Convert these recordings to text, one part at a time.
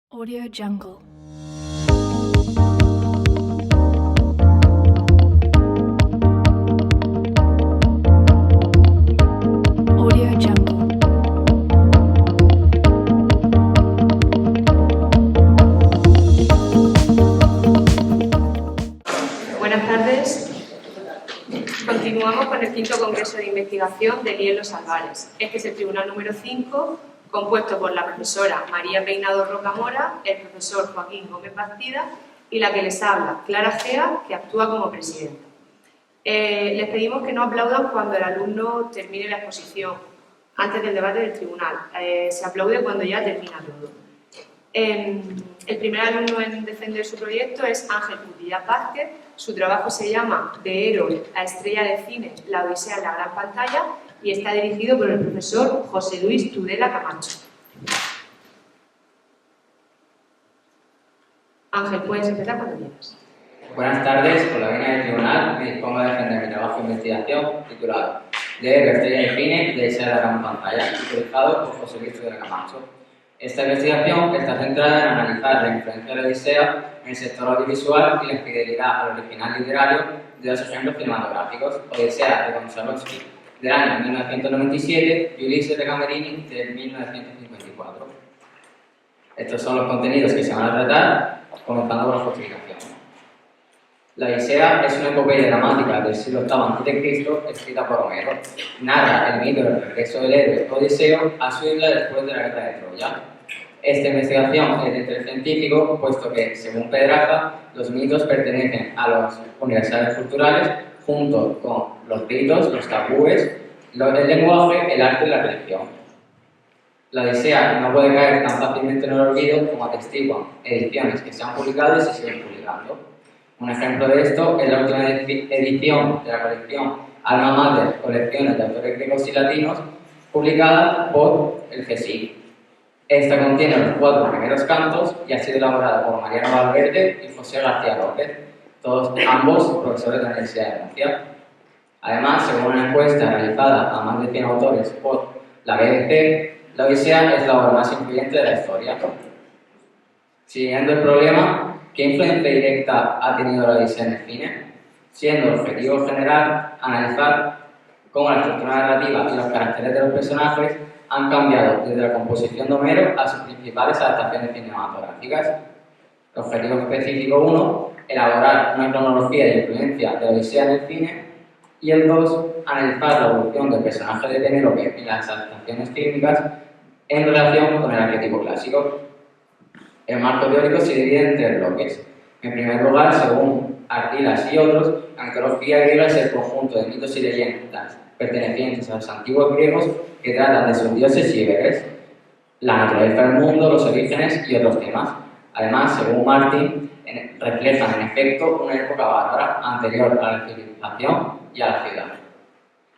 Audio Jungle. Audio Jungle. Buenas tardes. Continuamos con el quinto congreso de investigación de Lielos Álvarez. Este es el tribunal número 5, compuesto por la profesora María Peinado Rocamora, el profesor Joaquín Gómez Bastida y la que les habla, Clara Gea, que actúa como presidenta. Les pedimos que no aplaudan cuando el alumno termine la exposición, antes del debate del tribunal. Se aplaude cuando ya termina todo. El primer alumno en defender su proyecto es Ángel Cutillas Vázquez. Su trabajo se llama De héroe a estrella de cine, la odisea en la gran pantalla, y está dirigido por el profesor José Luis Tudela Camacho. Ángel, puedes empezar cuando quieras. Buenas tardes, por la venia del tribunal me dispongo a defender mi trabajo de investigación titulado De héroe a estrella de cine, la odisea en la gran pantalla, autorizado por José Luis Tudela Camacho. Esta investigación está centrada en analizar la influencia de la Odisea en el sector audiovisual y la fidelidad al original literario de dos ejemplos cinematográficos, Odisea de Konchalovsky del año 1997 y Ulises de Camerini de 1954. Estos son los contenidos que se van a tratar, comenzando con la justificación. La Odisea es una epopeya dramática del siglo VIII a.C. escrita por Homero. Narra el mito del regreso del héroe Odiseo a su isla después de la guerra de Troya. Esta investigación es de interés científico, puesto que, según Pedraza, los mitos pertenecen a las universidades culturales junto con los ritos, los tabúes, el lenguaje, el arte y la religión. La Odisea no puede caer tan fácilmente en el olvido como atestiguan ediciones que se han publicado y se siguen publicando. Un ejemplo de esto es la última edición de la colección Alma Mater, colecciones de autores griegos y latinos, publicada por el CSIC. Esta contiene los 4 primeros cantos y ha sido elaborada por Mariano Valverde y José García López, ambos profesores de la Universidad de Murcia. Además, según una encuesta realizada a más de 100 autores por la BBC, la Odisea es la obra más influyente de la historia. Siguiendo el problema, ¿qué influencia directa ha tenido la Odisea en el cine? Siendo el objetivo general analizar cómo la estructura narrativa y los caracteres de los personajes han cambiado desde la composición de Homero a sus principales adaptaciones cinematográficas. El objetivo específico 1, elaborar una cronología de influencia de la Odisea en el cine, y el 2, analizar la evolución del personaje de Penélope y las adaptaciones fílmicas en relación con el arquetipo clásico. El marco teórico se divide en 3 bloques. En primer lugar, según Artilas y otros, la mitología griega es el conjunto de mitos y leyendas pertenecientes a los antiguos griegos que tratan de sus dioses y héroes, la naturaleza del mundo, los orígenes y otros temas. Además, según Martin, reflejan en efecto una época bárbara anterior a la civilización y a la ciudad.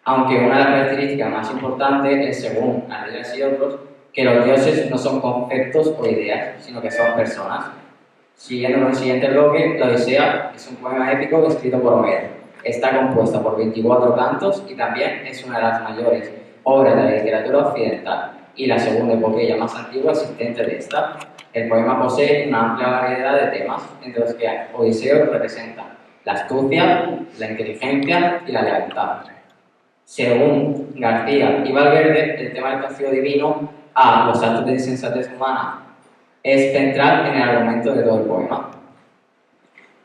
Aunque una de las características más importantes es, según Artilas y otros, que los dioses no son conceptos o ideas, sino que son personas. Siguiendo con el siguiente bloque, la Odisea es un poema épico escrito por Homero. Está compuesta por 24 cantos y también es una de las mayores obras de la literatura occidental y la segunda epopeya más antigua existente de esta. El poema posee una amplia variedad de temas, entre los que Odiseo representa la astucia, la inteligencia y la lealtad. Según García y Valverde, el tema del castigo divino a los actos de insensatez humana es central en el argumento de todo el poema.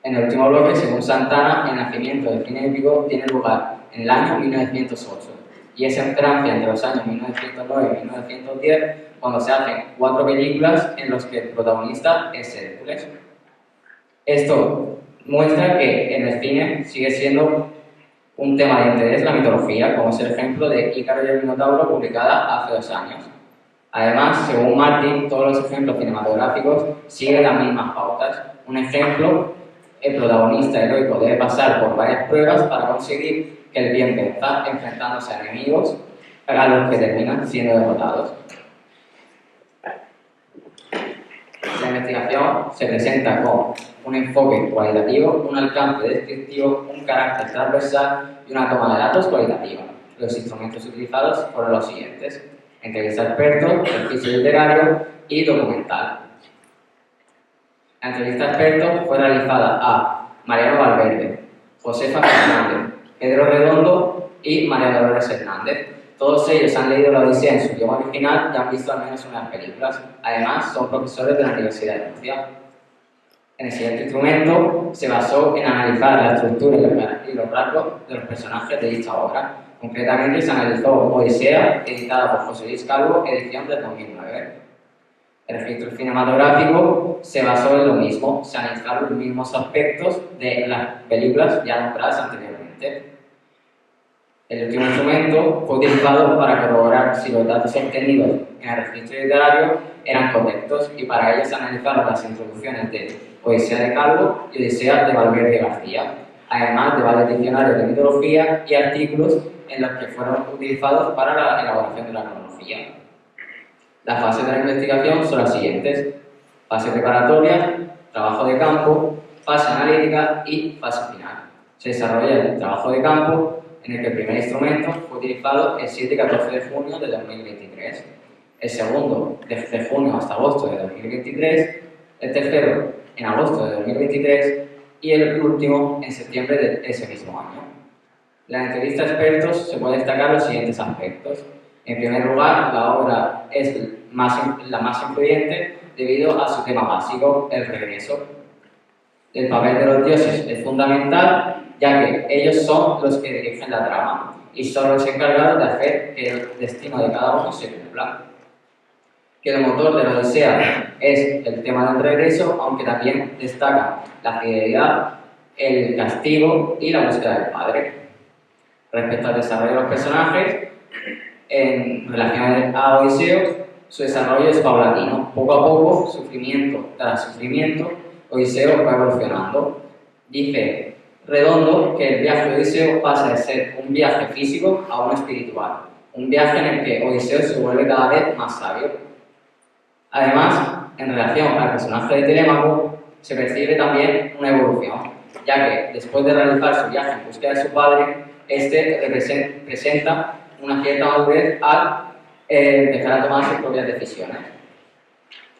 En el último bloque, según Santana, el nacimiento del cine épico tiene lugar en el año 1908 y es en Francia entre los años 1909 y 1910 cuando se hacen 4 películas en las que el protagonista es Hércules. Esto muestra que en el cine sigue siendo un tema de interés la mitología, como es el ejemplo de Ícaro y el Minotauro, publicada hace 2 años. Además, según Martin, todos los ejemplos cinematográficos siguen las mismas pautas. Un ejemplo, el protagonista heroico debe pasar por varias pruebas para conseguir que el bien venza, enfrentándose a enemigos a los que terminan siendo derrotados. La investigación se presenta con un enfoque cualitativo, un alcance descriptivo, un carácter transversal y una toma de datos cualitativa. Los instrumentos utilizados fueron los siguientes: entrevista a expertos, ejercicio literario y documental. La entrevista de expertos fue realizada a Mariano Valverde, Josefa Fernández, Pedro Redondo y María Dolores Hernández. Todos ellos han leído La Odisea en su idioma original y han visto al menos una de las películas. Además, son profesores de la Universidad de Murcia. En el siguiente instrumento se basó en analizar la estructura y los rasgos de los personajes de dicha obra. Concretamente, se analizó Odisea, editada por José Luis Calvo, edición del 2009. El registro cinematográfico se basó en lo mismo, se analizaron los mismos aspectos de las películas ya nombradas anteriormente. El último instrumento fue utilizado para corroborar si los datos obtenidos en el registro literario eran correctos y para ello se analizaron las introducciones de Odisea de Calvo y Odisea de Valverde García, además de varios diccionarios de mitología y artículos en los que fueron utilizados para la elaboración de la cronología. Las fases de la investigación son las siguientes: fase preparatoria, trabajo de campo, fase analítica y fase final. Se desarrolla el trabajo de campo, en el que el primer instrumento fue utilizado el 7 y 14 de junio de 2023, el segundo desde junio hasta agosto de 2023, el tercero en agosto de 2023 y el último en septiembre de ese mismo año. En la entrevista a expertos se pueden destacar los siguientes aspectos. En primer lugar, la obra es la más influyente debido a su tema básico, el regreso. El papel de los dioses es fundamental, ya que ellos son los que dirigen la trama y son los encargados de hacer que el destino de cada uno se cumpla. Que el motor de la Odisea es el tema del regreso, aunque también destaca la fidelidad, el castigo y la búsqueda del padre. Respecto al desarrollo de los personajes, en relación a Odiseo, su desarrollo es paulatino. Poco a poco, sufrimiento tras sufrimiento, Odiseo va evolucionando. Dice Redondo que el viaje de Odiseo pasa de ser un viaje físico a uno espiritual, un viaje en el que Odiseo se vuelve cada vez más sabio. Además, en relación al personaje de Telémaco, se percibe también una evolución, ya que después de realizar su viaje en búsqueda de su padre, este presenta una cierta madurez al empezar a tomar sus propias decisiones.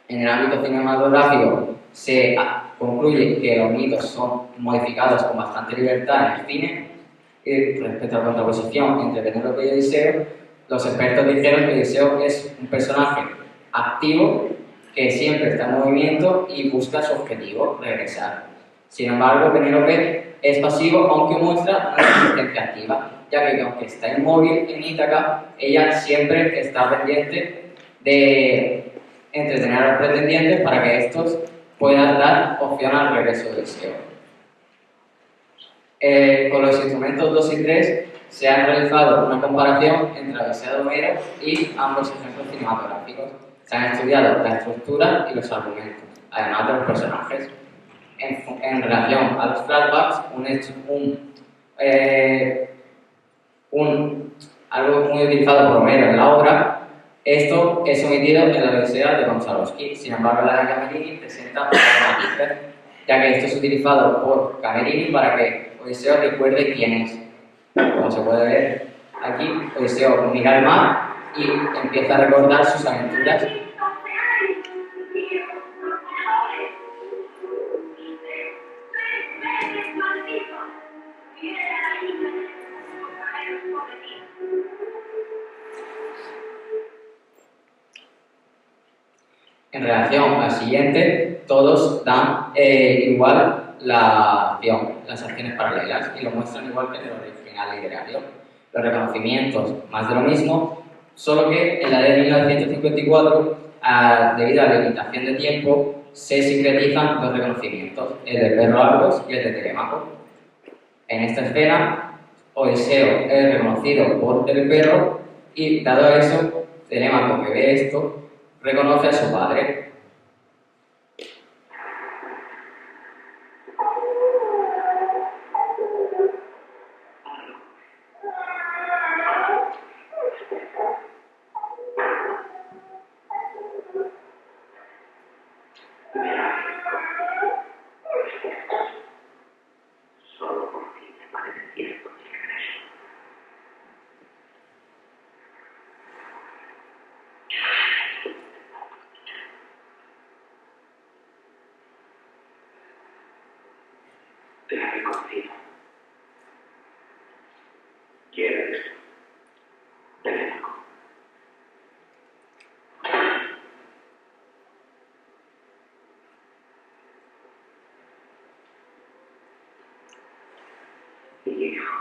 En el ámbito cinematográfico se concluye que los mitos son modificados con bastante libertad en el cine, y respecto a la contraposición entre Penélope y Odiseo, los expertos dijeron que Odiseo es un personaje activo que siempre está en movimiento y busca su objetivo, regresar. Sin embargo, Penélope es pasivo, aunque muestra una existencia activa, ya que aunque está inmóvil en Ítaca, ella siempre está pendiente de entretener a los pretendientes para que estos puedan dar opción al regreso de Odiseo. Con los instrumentos 2 y 3 se ha realizado una comparación entre la Odisea de Homero y ambos ejemplos cinematográficos. Se han estudiado la estructura y los argumentos, además de los personajes. En relación a los flashbacks, algo muy utilizado por Homero en la obra, esto es omitido en la Odisea de Konchalovsky. Sin embargo, la de Camerini presenta matices, ya que esto es utilizado por Camerini para que Odiseo recuerde quién es. Como se puede ver aquí, Odiseo mira al mar y empieza a recordar sus aventuras. En relación al siguiente, todos dan igual la acción, las acciones paralelas, y lo muestran igual que en el original literario. Los reconocimientos, más de lo mismo, solo que en la de 1954, debido a la limitación de tiempo, se sincretizan dos reconocimientos, el del perro Argos y el de Telémaco. En esta escena, Odiseo es reconocido por el perro y, dado eso, Telémaco, que ve esto, reconoce a su padre. te la he reconocido. ¿Quieres? Teléfono. Hijo.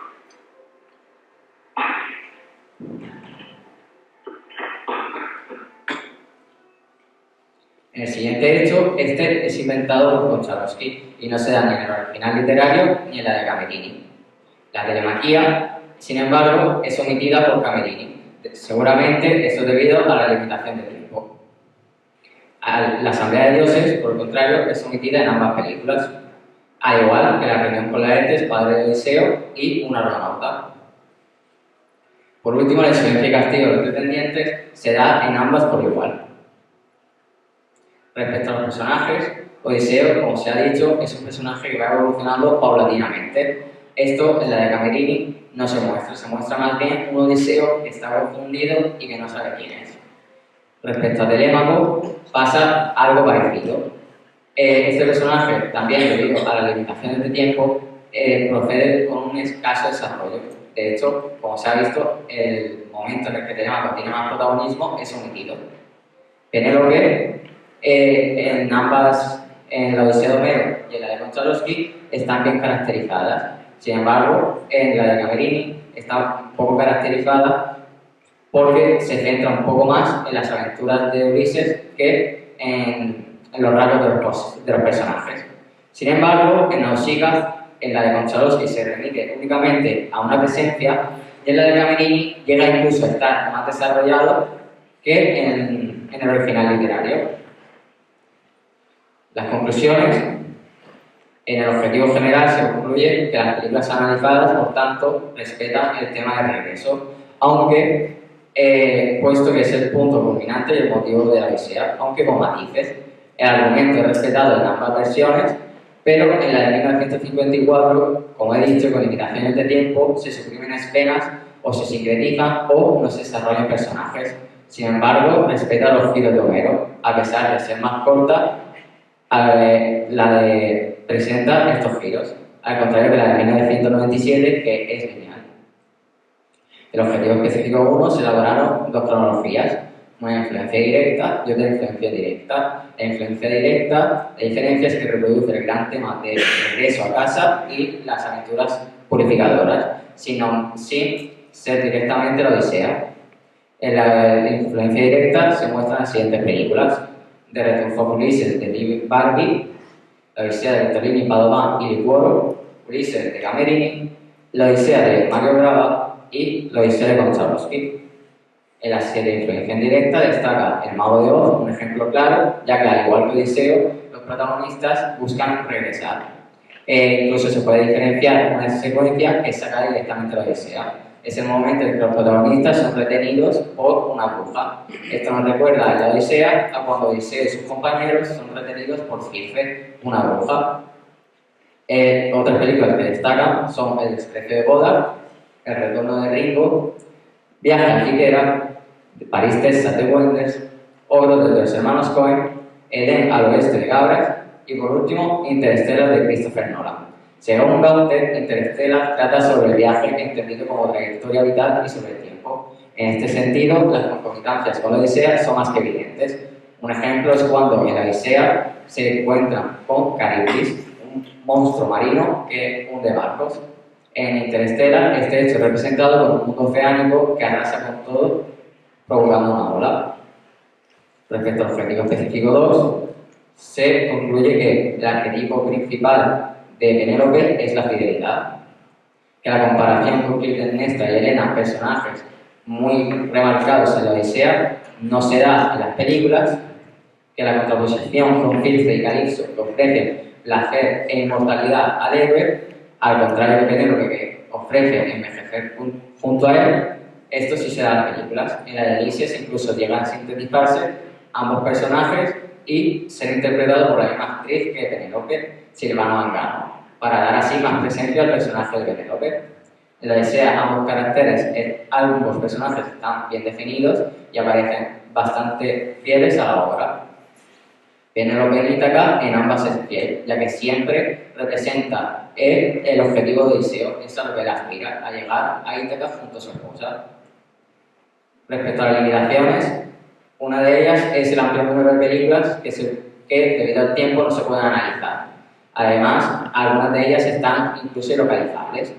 En el siguiente hecho, este es inventado por Konchalovsky y no se da ni en el original literario ni en la de Camerini. La telemaquia, sin embargo, es omitida por Camerini. Seguramente esto es debido a la limitación de tiempo. La Asamblea de Dioses, por el contrario, es omitida en ambas películas, al igual que la reunión con Laertes, padre de Odiseo, y un astronauta. Por último, la silencio y castigo de los pretendientes se da en ambas por igual. Respecto a los personajes, Odiseo, como se ha dicho, es un personaje que va evolucionando paulatinamente. Esto, en la de Camerini, no se muestra más bien un Odiseo que está confundido y que no sabe quién es. Respecto a Telémaco, pasa algo parecido. Este personaje, también debido a las limitaciones de tiempo, procede con un escaso desarrollo. De hecho, como se ha visto, el momento en el que Telémaco tiene más protagonismo es omitido. Penélope, en ambas, en la Odisea de Homero y en la de Konchalovsky, están bien caracterizadas. Sin embargo, en la de Camerini está un poco caracterizada porque se centra un poco más en las aventuras de Ulises que en los rasgos de los personajes. Sin embargo, en Nausicaa, en la de Konchalovsky se remite únicamente a una presencia y en la de Camerini llega incluso a estar más desarrollado que en el original literario. Las conclusiones. En el objetivo general se concluye que las películas analizadas, por tanto, respetan el tema de regreso, aunque, puesto que es el punto culminante y el motivo de la Odisea, aunque con matices. El argumento es respetado en ambas versiones, pero en la de 1954, como he dicho, con limitaciones de tiempo, se suprimen escenas o se sincretizan o no se desarrollan personajes. Sin embargo, respeta los giros de Homero, a pesar de ser más corta, la de presenta estos giros, al contrario que la de 1997, que es lineal. El objetivo específico 1 se elaboraron dos cronologías, una influencia directa y otra influencia directa. La influencia directa, la diferencia es que reproduce el gran tema de regreso a casa y las aventuras purificadoras, sin ser directamente la Odisea. En la influencia directa se muestran las siguientes películas: The Return of Ulysses de David Barbie, La Odisea de Vittorini Padovan y Liquoro, Ulises de Camerini, La Odisea de Mario Brava y La Odisea de Konchalovsky. En la serie de influencia directa destaca El Mago de Oz, un ejemplo claro, ya que al igual que Odiseo, los protagonistas buscan regresar. Incluso se puede diferenciar una secuencia que saca directamente la Odisea. Es el momento en que los protagonistas son retenidos por una bruja. Esto nos recuerda en la Odisea a cuando Odiseo y sus compañeros son retenidos por Circe, una bruja. Otras películas que destacan son El desprecio de Boda, El retorno de Ringo, Viaje a Figuera, París, Texas de Wenders, Ogro de los hermanos Coen, Edén al oeste de Gabras y por último Interstellar de Christopher Nolan. Según Gaunter, Interstellar trata sobre el viaje entendido como trayectoria vital y sobre el tiempo. En este sentido, las concomitancias con la Odisea son más que evidentes. Un ejemplo es cuando en la Odisea se encuentran con Caribdis, un monstruo marino que hunde barcos. En Interstellar, este hecho es representado como un mundo oceánico que arrasa con todo, provocando una ola. Respecto al objetivo específico 2, se concluye que el arquetipo principal de Penélope es la fidelidad, que la comparación con Clitemnestra y Helena, personajes muy remarcados en la Odisea, no se da en las películas, que la contraposición con Circe y Calipso que ofrecen placer e inmortalidad al héroe, al contrario de Penélope que ofrece envejecer junto a él, esto sí se da en las películas. En la de Ulises incluso llegan a sintetizarse ambos personajes y ser interpretados por la misma actriz que Penélope, Silvana Mangano, para dar así más presencia al personaje de Penélope. En la Odisea ambos personajes están bien definidos y aparecen bastante fieles a la obra. Penélope en Ítaca en ambas es fiel, ya que siempre representa el objetivo de Odiseo, es a lo que él aspira, a llegar a Ítaca junto a su esposa. Respecto a las limitaciones, una de ellas es el amplio número de películas que debido al tiempo no se pueden analizar. Además, algunas de ellas están incluso ilocalizables.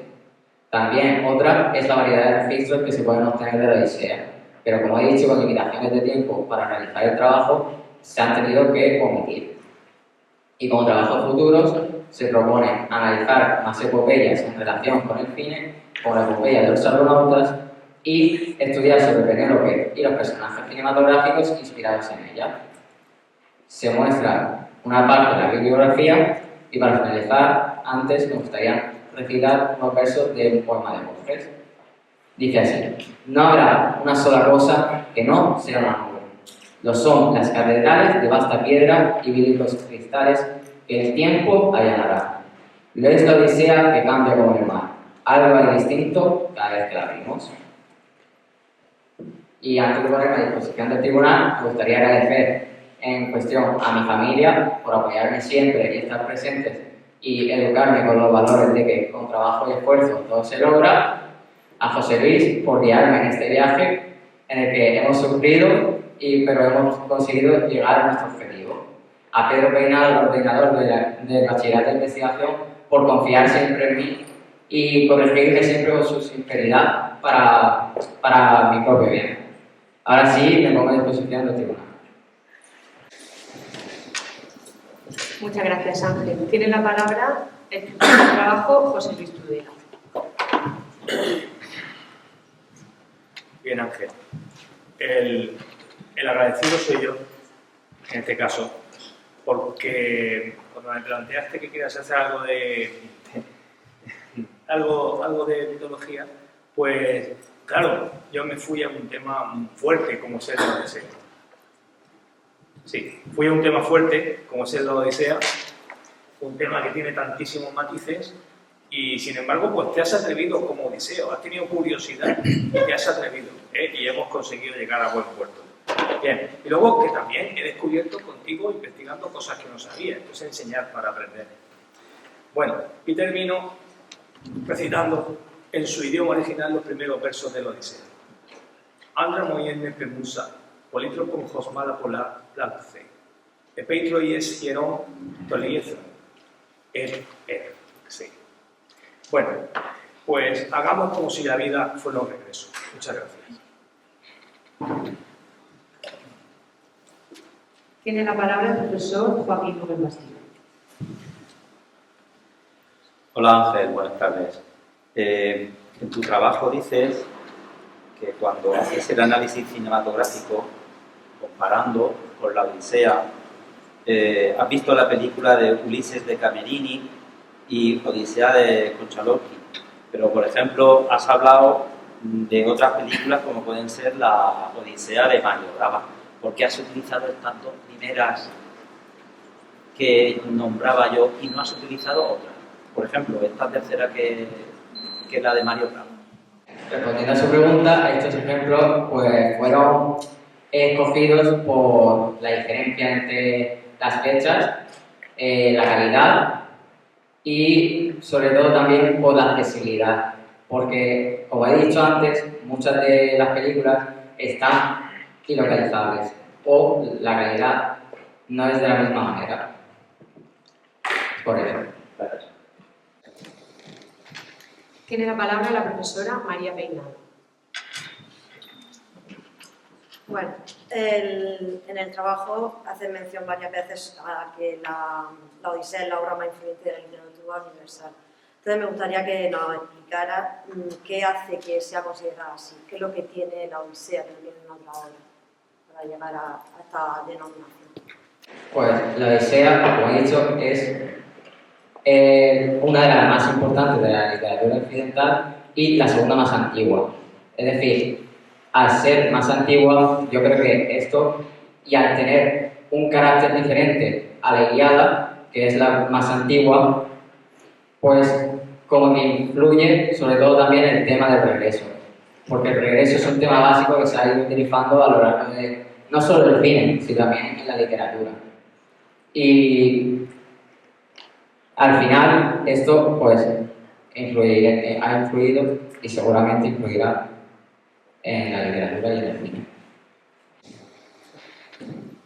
También otra es la variedad de registros que se pueden obtener de la Odisea, pero como he dicho, con limitaciones de tiempo para realizar el trabajo, se han tenido que omitir. Y como trabajos futuros, se propone analizar más epopeyas en relación con el cine, como la epopeya de los argonautas, y estudiar sobre Penélope y los personajes cinematográficos inspirados en ella. Se muestra una parte de la bibliografía y para finalizar, antes me gustaría recitar unos versos de un poema de Borges. Dice así: no habrá una sola cosa que no sea una nube. Lo son las catedrales de vasta piedra y vidriosos cristales que el tiempo allanará. Lo es la odisea que cambia como el mar. Algo hay distinto cada vez que la abrimos. Y antes de ponerme a disposición del tribunal, me gustaría agradecer en cuestión a mi familia por apoyarme siempre y estar presentes y educarme con los valores de que con trabajo y esfuerzo todo se logra, a José Luis por guiarme en este viaje en el que hemos sufrido, pero hemos conseguido llegar a nuestro objetivo, a Pedro Peinado, el ordenador del Bachillerato de Investigación, por confiar siempre en mí y corregirme siempre con su sinceridad para mi propio bien. Ahora sí, me pongo a disposición del tribunal. Muchas gracias, Ángel. Tiene la palabra el jefe de trabajo, José Luis Tudela. Bien, Ángel. El agradecido soy yo, en este caso, porque cuando me planteaste que querías hacer algo de mitología, pues claro, yo me fui a un tema fuerte como es el de la Odisea. Sí, fui a un tema fuerte como es el de la Odisea, un tema que tiene tantísimos matices y sin embargo pues te has atrevido como Odiseo, has tenido curiosidad y te has atrevido, y hemos conseguido llegar a buen puerto. Bien, y luego que también he descubierto contigo investigando cosas que no sabía, entonces enseñar para aprender. Bueno, y termino recitando en su idioma original los primeros versos de la Odisea. Andra moyenne pemusa, politropon hosmala pola plantce, epeitro ies hieron toliezon, sí. Bueno, pues hagamos como si la vida fuera un regreso. Muchas gracias. Tiene la palabra el profesor Joaquín Gómez Bastillo. Hola Ángel, buenas tardes. En tu trabajo dices que cuando haces el análisis cinematográfico, comparando con la Odisea, has visto la película de Ulises de Camerini y Odisea de Konchalovsky, pero por ejemplo has hablado de otras películas como pueden ser la Odisea de Mario Bava. ¿Por qué has utilizado estas dos primeras que nombraba yo y no has utilizado otras? Por ejemplo, esta tercera que es la de Mario Bava. Respondiendo a su pregunta, estos ejemplos pues, fueron escogidos por la diferencia entre las fechas, la calidad y sobre todo también por la accesibilidad, porque como he dicho antes, muchas de las películas están ilocalizables o la calidad no es de la misma manera. Por eso. Tiene la palabra la profesora María Peinado. Bueno, en el trabajo hacen mención varias veces a que la Odisea es la obra más influyente de la literatura universal. Entonces me gustaría que nos explicara qué hace que sea considerada así, qué es lo que tiene la Odisea que no tiene otra obra para llegar a esta denominación. Pues la Odisea, como he dicho, es una de las más importantes de la literatura occidental y la segunda más antigua. Es decir, al ser más antigua, yo creo que esto, y al tener un carácter diferente a la Ilíada, que es la más antigua, pues como que influye sobre todo también el tema del regreso. Porque el regreso es un tema básico que se ha ido utilizando a lo largo de, no solo del cine, sino también en la literatura. Y al final esto pues ha influido y seguramente influirá en la literatura y en el cine.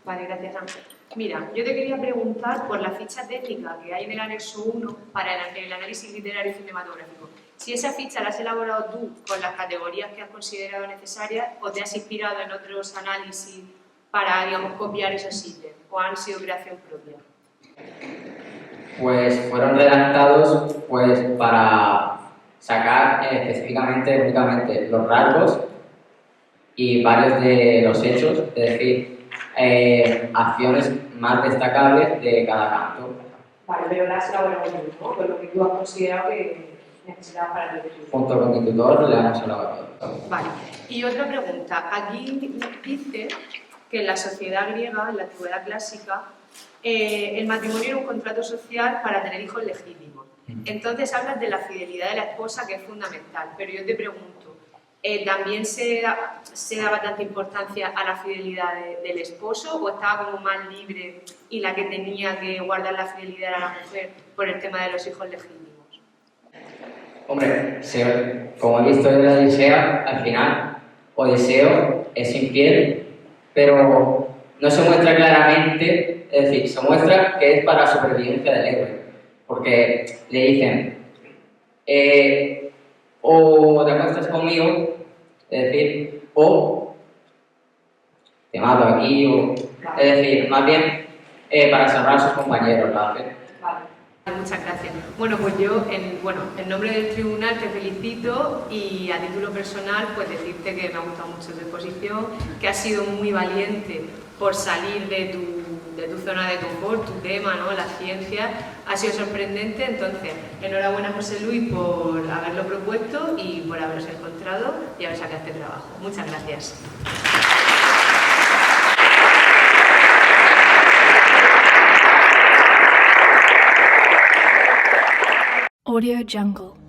Vale, gracias, Ángel. Mira, yo te quería preguntar por la ficha técnica que hay en el anexo 1 para el análisis literario y cinematográfico. Si esa ficha la has elaborado tú con las categorías que has considerado necesarias o te has inspirado en otros análisis para, digamos, copiar esos ítems o han sido creación propia. Pues fueron redactados pues para sacar específicamente, únicamente los rasgos y varios de los hechos, es decir, acciones más destacables de cada canto. Vale, pero la has elaborado tú, ¿no? Con lo que tú has considerado que necesitabas para el estudio. Junto con mi tutor le hemos elaborado. Vale, y otra pregunta. Aquí dice que en la sociedad griega, en la antigüedad clásica, el matrimonio era un contrato social para tener hijos legítimos. Entonces hablas de la fidelidad de la esposa, que es fundamental, pero yo te pregunto, ¿también se daba tanta importancia a la fidelidad del esposo o estaba como más libre y la que tenía que guardar la fidelidad era la mujer por el tema de los hijos legítimos? Hombre, como he visto en la Odisea, al final Odiseo es infiel, pero no se muestra claramente, es decir, se muestra que es para la supervivencia del héroe, porque le dicen, o te acuestas conmigo, es decir, o te mato aquí, o, es decir, más bien para salvar a sus compañeros, lo hace. Vale, muchas gracias. Bueno, pues yo, en nombre del tribunal te felicito y a título personal, pues decirte que me ha gustado mucho tu exposición, que has sido muy valiente por salir de tu zona de confort, tu tema, ¿no? La ciencia, ha sido sorprendente. Entonces, enhorabuena José Luis por haberlo propuesto y por haberos encontrado y haber sacado este trabajo. Muchas gracias. Audio Jungle.